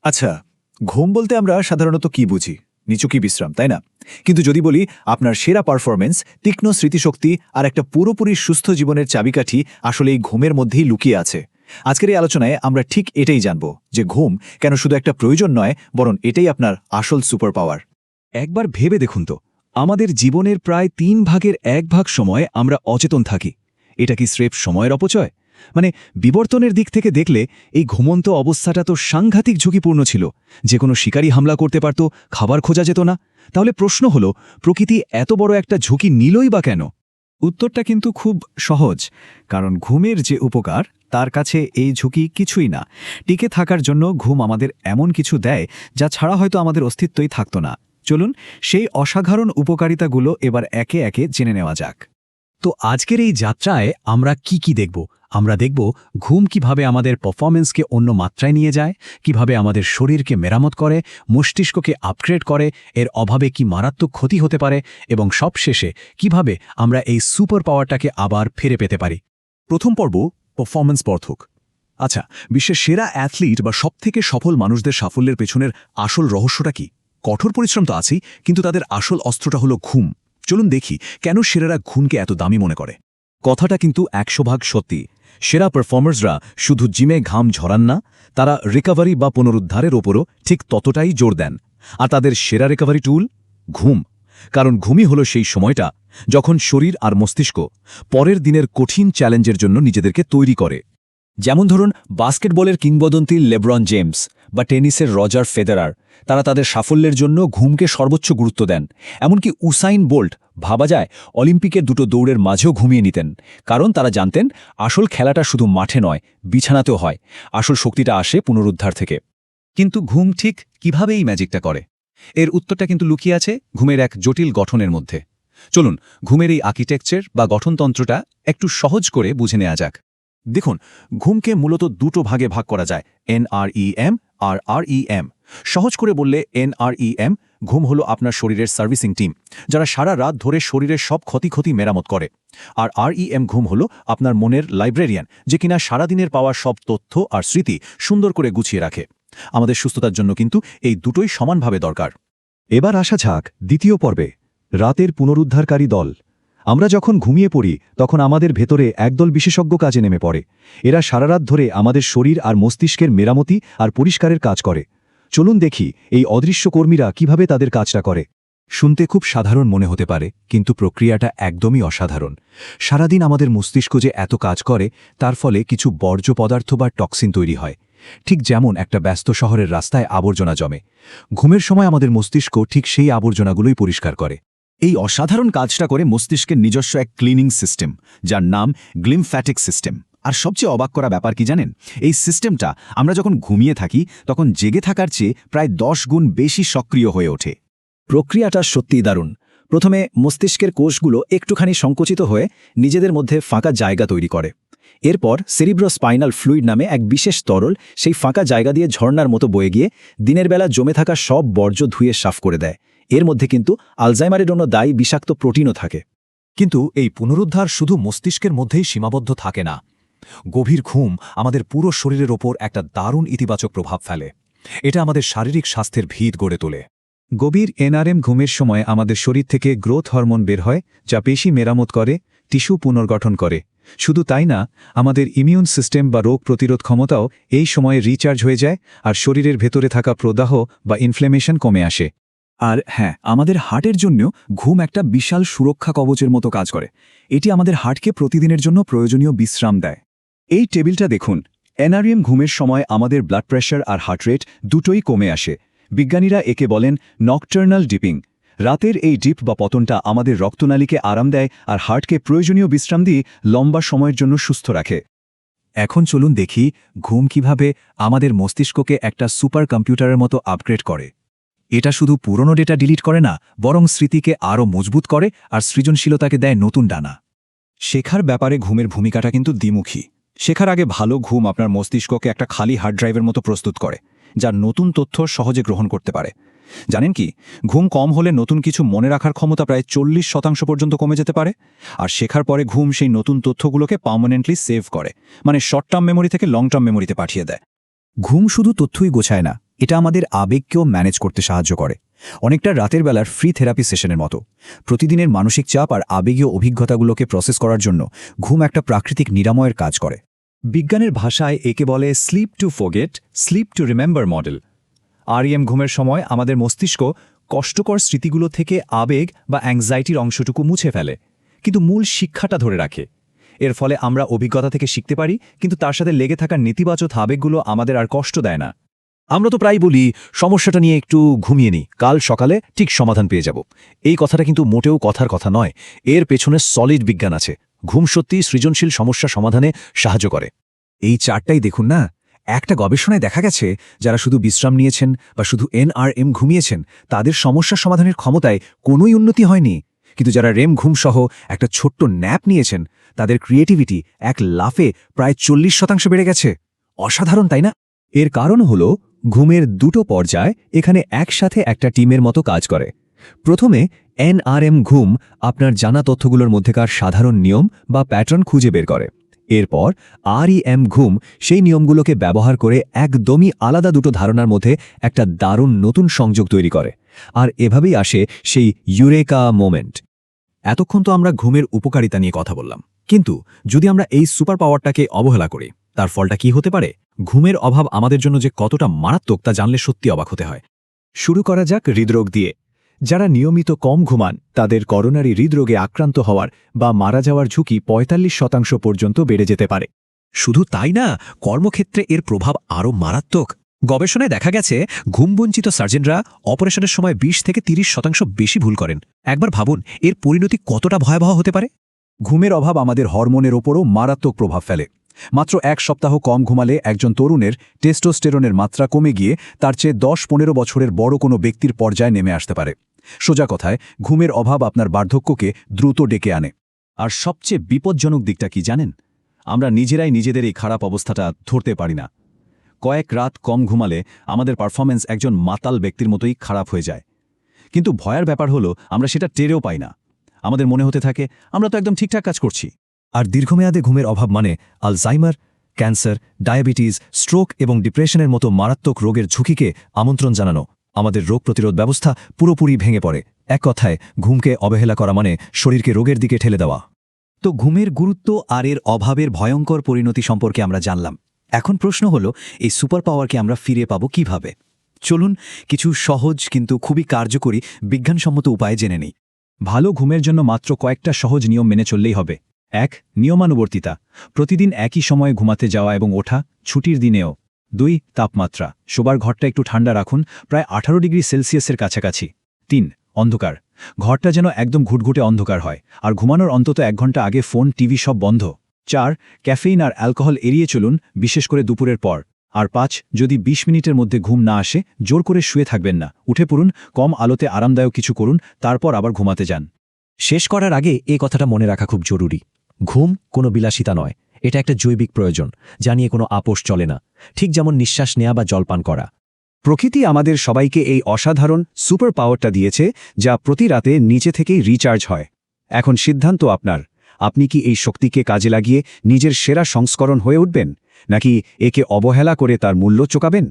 আচ্ছা, ঘুম বলতে আমরা সাধারণত কি বুঝি? নিছকই বিশ্রাম, তাই না? কিন্তু যদি বলি আপনার সেরা পারফরম্যান্স, তীক্ষ্ণ স্মৃতিশক্তি আর একটা পুরোপুরি সুস্থ জীবনের চাবিকাঠি আসলে এই ঘুমের মধ্যেই লুকিয়ে আছে। আজকের এই আলোচনায় আমরা ঠিক এটাই জানব যে ঘুম কেন শুধু একটা প্রয়োজন নয়, বরং এটাই আপনার আসল সুপার পাওয়ার। একবার ভেবে দেখুন তো, আমাদের জীবনের প্রায় 1/3 সময় আমরা অচেতন থাকি। এটা কি স্রেফ সময়ের অপচয়? মানে বিবর্তনের দিক থেকে দেখলে এই ঘুমন্ত অবস্থাটা তো সাংঘাতিক ঝুঁকিপূর্ণ ছিল। যে কোনো শিকারী হামলা করতে পারত, খাবার খোঁজা যেত না। তাহলে প্রশ্ন হলো, প্রকৃতি এত বড় একটা ঝুঁকি নিলই বা কেন? উত্তরটা কিন্তু খুব সহজ, কারণ ঘুমের যে উপকার তার কাছে এই ঝুঁকি কিছুই না। টিকে থাকার জন্য ঘুম আমাদের এমন কিছু দেয় যা ছাড়া হয়তো আমাদের অস্তিত্বই থাকতো না। চলুন সেই অসাধারণ উপকারিতাগুলো এবার একে একে জেনে নেওয়া যাক। তো আজকের এই যাত্রায় আমরা কি দেখব? আমরা দেখব ঘুম কিভাবে আমাদের পারফরম্যান্সকে অন্য মাত্রায় নিয়ে যায়, কিভাবে আমাদের শরীরকে মেরামত করে, মস্তিষ্ককে আপগ্রেড করে, এর অভাবে কি মারাত্মক ক্ষতি হতে পারে, এবং সবশেষে কিভাবে আমরা এই সুপার পাওয়ারটাকে আবার ফিরে পেতে পারি। প্রথম পর্ব, পারফরম্যান্স বর্ধক। আচ্ছা, বিশ্বের সেরা অ্যাথলিট বা সবথেকে সফল মানুষদের সাফল্যের পেছনের আসল রহস্যটা কি? কঠোর পরিশ্রম তো আছেই, কিন্তু তাদের আসল অস্ত্রটা হলো ঘুম। চলুন দেখি কেন সেরারা ঘুমকে এত দামি মনে করে। কথাটা কিন্তু 100% সত্যি। সেরা পারফর্মার্সরা শুধু জিমে ঘাম ঝরান না, তারা রিকভারি বা পুনরুদ্ধারের ওপরও ঠিক ততটাই জোর দেন। আর তাদের সেরা রিকভারি টুল ঘুম। কারণ ঘুমই হলো সেই সময়টা যখন শরীর আর মস্তিষ্ক পরের দিনের কঠিন চ্যালেঞ্জের জন্য নিজেদেরকে তৈরি করে। যেমন ধরুন বাস্কেটবলের কিংবদন্তি লেব্রন জেমস বা টেনিসের রজার ফেদেরার, তারা তাদের সাফল্যের জন্য ঘুমকে সর্বোচ্চ গুরুত্ব দেন। এমনকি উসাইন বোল্ট, ভাবা যায়, অলিম্পিকের দুটো দৌড়ের মাঝেও ঘুমিয়ে নিতেন, কারণ তারা জানতেন আসল খেলাটা শুধু মাঠে নয়, বিছানাতেও হয়। আসল শক্তিটা আসে পুনরুদ্ধার থেকে। কিন্তু ঘুম ঠিক কিভাবে এই ম্যাজিকটা করে? এর উত্তরটা কিন্তু লুকিয়ে আছে ঘুমের এক জটিল গঠনের মধ্যে। চলুন ঘুমের এই আর্কিটেকচার বা গঠনতন্ত্রটা একটু সহজ করে বুঝে নেওয়া যাক। দেখুন, ঘুমকে মূলত দুটো ভাগে ভাগ করা যায়, NREM আর REM। সহজ করে বললে NREM ঘুম হলো আপনার শরীরের সার্ভিসিং টিম, যারা সারা রাত ধরে শরীরের সব ক্ষতি মেরামত করে। আর REM ঘুম হলো আপনার মনের লাইব্রেরিয়ান, যে কিনা সারাদিনের পাওয়া সব তথ্য আর স্মৃতি সুন্দর করে গুছিয়ে রাখে। আমাদের সুস্থতার জন্য কিন্তু এই দুটোই সমানভাবে দরকার। এবার আসা যাক দ্বিতীয় পর্বে, রাতের পুনরুদ্ধারকারী দল। আমরা যখন ঘুমিয়ে পড়ি তখন আমাদের ভেতরে একদল বিশেষজ্ঞ কাজে নেমে পড়ে। এরা সারারাত ধরে আমাদের শরীর আর মস্তিষ্কের মেরামতি আর পরিষ্কারের কাজ করে। চলুন দেখি এই অদৃশ্য কর্মীরা কিভাবে তাদের কাজটা করে। শুনতে খুব সাধারণ মনে হতে পারে, কিন্তু প্রক্রিয়াটা একদমই অসাধারণ। সারাদিন আমাদের মস্তিষ্ক যে এত কাজ করে, তার ফলে কিছু বর্জ্য পদার্থ বা টক্সিন তৈরি হয়। ঠিক যেমন একটা ব্যস্ত শহরের রাস্তায় আবর্জনা জমে, ঘুমের সময় আমাদের মস্তিষ্ক ঠিক সেই আবর্জনাগুলোই পরিষ্কার করে। এই অসাধারণ কাজটা করে মস্তিষ্কের নিজস্ব এক ক্লিনিং সিস্টেম, যার নাম গ্লিমফ্যাটিক সিস্টেম। আর সবচেয়ে অবাক করা ব্যাপার কি জানেন? এই সিস্টেমটা আমরা যখন ঘুমিয়ে থাকি তখন জেগে থাকার চেয়ে প্রায় 10 গুণ বেশি সক্রিয় হয়ে ওঠে। প্রক্রিয়াটা সত্যিই দারুণ। প্রথমে মস্তিষ্কের কোষগুলো একটুখানি সংকুচিত হয়ে নিজেদের মধ্যে ফাঁকা জায়গা তৈরি করে। এরপর সেরিব্রোস্পাইনাল ফ্লুইড নামে এক বিশেষ তরল সেই ফাঁকা জায়গা দিয়ে ঝর্ণার মতো বয়ে গিয়ে দিনের বেলা জমে থাকা সব বর্জ্য ধুয়ে সাফ করে দেয়। এর মধ্যে কিন্তু আলজাইমারের জন্য দায়ী বিষাক্ত প্রোটিনও থাকে। কিন্তু এই পুনরুদ্ধার শুধু মস্তিষ্কের মধ্যেই সীমাবদ্ধ থাকে না। গভীর ঘুম আমাদের পুরো শরীরের ওপর একটা দারুণ ইতিবাচক প্রভাব ফেলে। এটা আমাদের শারীরিক স্বাস্থ্যের ভিত গড়ে তোলে। গভীর NREM ঘুমের সময় আমাদের শরীর থেকে গ্রোথ হরমোন বের হয়, যা পেশি মেরামত করে, টিস্যু পুনর্গঠন করে। শুধু তাই না, আমাদের ইমিউন সিস্টেম বা রোগ প্রতিরোধ ক্ষমতাও এই সময়ে রিচার্জ হয়ে যায়, আর শরীরের ভেতরে থাকা প্রদাহ বা ইনফ্লেমেশন কমে আসে। আর হ্যাঁ, আমাদের হার্টের জন্য ঘুম একটা বিশাল সুরক্ষা কবচের মতো কাজ করে। এটি আমাদের হার্টকে প্রতিদিনের জন্য প্রয়োজনীয় বিশ্রাম দেয়। এই টেবিলটা দেখুন, NREM ঘুমের সময় আমাদের ব্লাড প্রেশার আর হার্ট রেট দুটোই কমে আসে। বিজ্ঞানীরা একে বলেন নকটার্নাল ডিপিং। রাতের এই ডিপ বা পতনটা আমাদের রক্তনালীকে আরাম দেয় আর হার্টকে প্রয়োজনীয় বিশ্রাম দিয়ে লম্বা সময়ের জন্য সুস্থ রাখে। এখন চলুন দেখি ঘুম কিভাবে আমাদের মস্তিষ্ককে একটা সুপার কম্পিউটারের মতো আপগ্রেড করে। এটা শুধু পুরনো ডেটা ডিলিট করে না, বরং স্মৃতিকে আরও মজবুত করে আর সৃজনশীলতাকে দেয় নতুন ডানা। শেখার ব্যাপারে ঘুমের ভূমিকাটা কিন্তু দ্বিমুখী। শেখার আগে ভালো ঘুম আপনার মস্তিষ্ককে একটা খালি হার্ড ড্রাইভের মতো প্রস্তুত করে, যা নতুন তথ্য সহজে গ্রহণ করতে পারে। জানেন কি, ঘুম কম হলে নতুন কিছু মনে রাখার ক্ষমতা প্রায় 40% পর্যন্ত কমে যেতে পারে। আর শেখার পরে ঘুম সেই নতুন তথ্যগুলোকে পার্মানেন্টলি সেভ করে, মানে শর্ট টার্ম মেমোরি থেকে লং টার্ম মেমোরিতে পাঠিয়ে দেয়। ঘুম শুধু তথ্যই গোছায় না, এটা আমাদের আবেগকেও ম্যানেজ করতে সাহায্য করে। অনেকটা রাতের বেলার ফ্রি থেরাপি সেশনের মতো। প্রতিদিনের মানসিক চাপ আর আবেগীয় অভিজ্ঞতাগুলোকে প্রসেস করার জন্য ঘুম একটা প্রাকৃতিক নিরাময়ের কাজ করে। বিজ্ঞানের ভাষায় একে বলে sleep to forget, sleep to remember model. REM ঘুমের সময় আমাদের মস্তিষ্ক কষ্টকর স্মৃতিগুলো থেকে আবেগ বা অ্যাংজাইটির অংশটুকু মুছে ফেলে, কিন্তু মূল শিক্ষাটা ধরে রাখে। এর ফলে আমরা অভিজ্ঞতা থেকে শিখতে পারি, কিন্তু তার সাথে লেগে থাকা নেতিবাচক আবেগগুলো আমাদের আর কষ্ট দেয় না। আমরা তো প্রায় বলি সমস্যাটা নিয়ে একটু ঘুমিয়ে নিই, কাল সকালে ঠিক সমাধান পেয়ে যাব। এই কথাটা কিন্তু মোটেও কথার কথা নয়, এর পেছনে সলিড বিজ্ঞান আছে। ঘুম সত্যি সৃজনশীল সমস্যা সমাধানে সাহায্য করে। এই চারটাই দেখুন না, একটা গবেষণায় দেখা গেছে যারা শুধু বিশ্রাম নিয়েছেন বা শুধু NREM ঘুমিয়েছেন তাদের সমস্যা সমাধানের ক্ষমতায় কোনোই উন্নতি হয়নি, কিন্তু যারা REM ঘুম সহ একটা ছোট্ট ন্যাপ নিয়েছেন তাদের ক্রিয়েটিভিটি এক লাফে প্রায় 40% বেড়ে গেছে। অসাধারণ, তাই না? এর কারণ হলো ঘুমের দুটো পর্যায় এখানে একসাথে একটা টিমের মতো কাজ করে। প্রথমে NREM ঘুম আপনার জানা তথ্যগুলোর মধ্যেকার সাধারণ নিয়ম বা প্যাটার্ন খুঁজে বের করে। এরপর REM ঘুম সেই নিয়মগুলোকে ব্যবহার করে একদমই আলাদা দুটো ধারণার মধ্যে একটা দারুণ নতুন সংযোগ তৈরি করে। আর এভাবেই আসে সেই ইউরেকা মোমেন্ট। এতক্ষণ তো আমরা ঘুমের উপকারিতা নিয়ে কথা বললাম, কিন্তু যদি আমরা এই সুপার পাওয়ারটাকে অবহেলা করি, তার ফলটা কি হতে পারে? ঘুমের অভাব আমাদের জন্য যে কতটা মারাত্মক তা জানলে সত্যি অবাক হতে হয়। শুরু করা যাক হৃদরোগ দিয়ে। যারা নিয়মিত কম ঘুমান তাদের করোনারি হৃদরোগে আক্রান্ত হওয়ার বা মারা যাওয়ার ঝুঁকি ৪৫% পর্যন্ত বেড়ে যেতে পারে। শুধু তাই না, কর্মক্ষেত্রে এর প্রভাব আরও মারাত্মক। গবেষণায় দেখা গেছে ঘুমবঞ্চিত সার্জেনরা অপারেশনের সময় ২০ থেকে ৩০% বেশি ভুল করেন। একবার ভাবুন এর পরিণতি কতটা ভয়াবহ হতে পারে। ঘুমের অভাব আমাদের হরমোনের ওপরও মারাত্মক প্রভাব ফেলে। মাত্র ১ সপ্তাহ কম ঘুমালে একজন তরুণের টেস্টোস্টেরনের মাত্রা কমে গিয়ে তার চেয়ে ১০-১৫ বছরের বড় কোনো ব্যক্তির পর্যায়ে নেমে আসতে পারে। সোজা কথায়, ঘুমের অভাব আপনার বার্ধক্যকে দ্রুত ডেকে আনে। আর সবচেয়ে বিপজ্জনক দিকটা কি জানেন? আমরা নিজেরাই নিজেদের এই খারাপ অবস্থাটা ধরতে পারি না। কয়েক রাত কম ঘুমালে আমাদের পারফরম্যান্স একজন মাতাল ব্যক্তির মতোই খারাপ হয়ে যায়। কিন্তু ভয়ের ব্যাপার হলো আমরা সেটা টেরেও পাই না। আমাদের মনে হতে থাকে আমরা তো একদম ঠিকঠাক কাজ করছি। আর দীর্ঘমেয়াদে ঘুমের অভাব মানে আলজাইমার, ক্যান্সার, ডায়াবেটিস, স্ট্রোক এবং ডিপ্রেশনের মতো মারাত্মক রোগের ঝুঁকিকে আমন্ত্রণ জানানো। আমাদের রোগ প্রতিরোধ ব্যবস্থা পুরোপুরি ভেঙে পড়ে। এক কথায়, ঘুমকে অবহেলা করা মানে শরীরকে রোগের দিকে ঠেলে দেওয়া। তো ঘুমের গুরুত্ব আর এর অভাবের ভয়ঙ্কর পরিণতি সম্পর্কে আমরা জানলাম। এখন প্রশ্ন হলো, এই সুপার পাওয়ারকে আমরা ফিরে পাবো কিভাবে? চলুন কিছু সহজ কিন্তু খুবই কার্যকরী বিজ্ঞানসম্মত উপায় জেনে নিই। ভালো ঘুমের জন্য মাত্র কয়েকটা সহজ নিয়ম মেনে চললেই হবে। ১. নিয়মানুবর্তিতা। প্রতিদিন একই সময়ে ঘুমাতে যাওয়া এবং ওঠা, ছুটির দিনেও। ২. তাপমাত্রা। শোবার ঘরটা একটু ঠান্ডা রাখুন, প্রায় 18 ডিগ্রি সেলসিয়াসের কাছাকাছি। ৩. অন্ধকার। ঘরটা যেন একদম ঘুটঘুটে অন্ধকার হয়, আর ঘুমানোর অন্তত ১ ঘন্টা আগে ফোন, টিভি সব বন্ধ। ৪. ক্যাফেইন আর অ্যালকোহল এড়িয়ে চলুন, বিশেষ করে দুপুরের পর। আর ৫. যদি ২০ মিনিটের মধ্যে ঘুম না আসে, জোর করে শুয়ে থাকবেন না, উঠে পড়ুন, কম আলোতে আরামদায়ক কিছু করুন, তারপর আবার ঘুমাতে যান। শেষ করার আগে এই কথাটা মনে রাখা খুব জরুরি। ঘুম কোনো বিলাসিতা নয়, এটা একটা জৈবিক প্রয়োজন, যা নিয়ে কোনো আপোষ চলে না। ঠিক যেমন নিঃশ্বাস নেওয়া বা জলপান করা। প্রকৃতি আমাদের সবাইকে এই অসাধারণ সুপার পাওয়ারটা দিয়েছে, যা প্রতি রাতে নিচে থেকেই রিচার্জ হয়। এখন সিদ্ধান্ত আপনার। আপনি কি এই শক্তিকে কাজে লাগিয়ে নিজের সেরা সংস্করণ হয়ে উঠবেন, নাকি একে অবহেলা করে তার মূল্য চোকাবেন?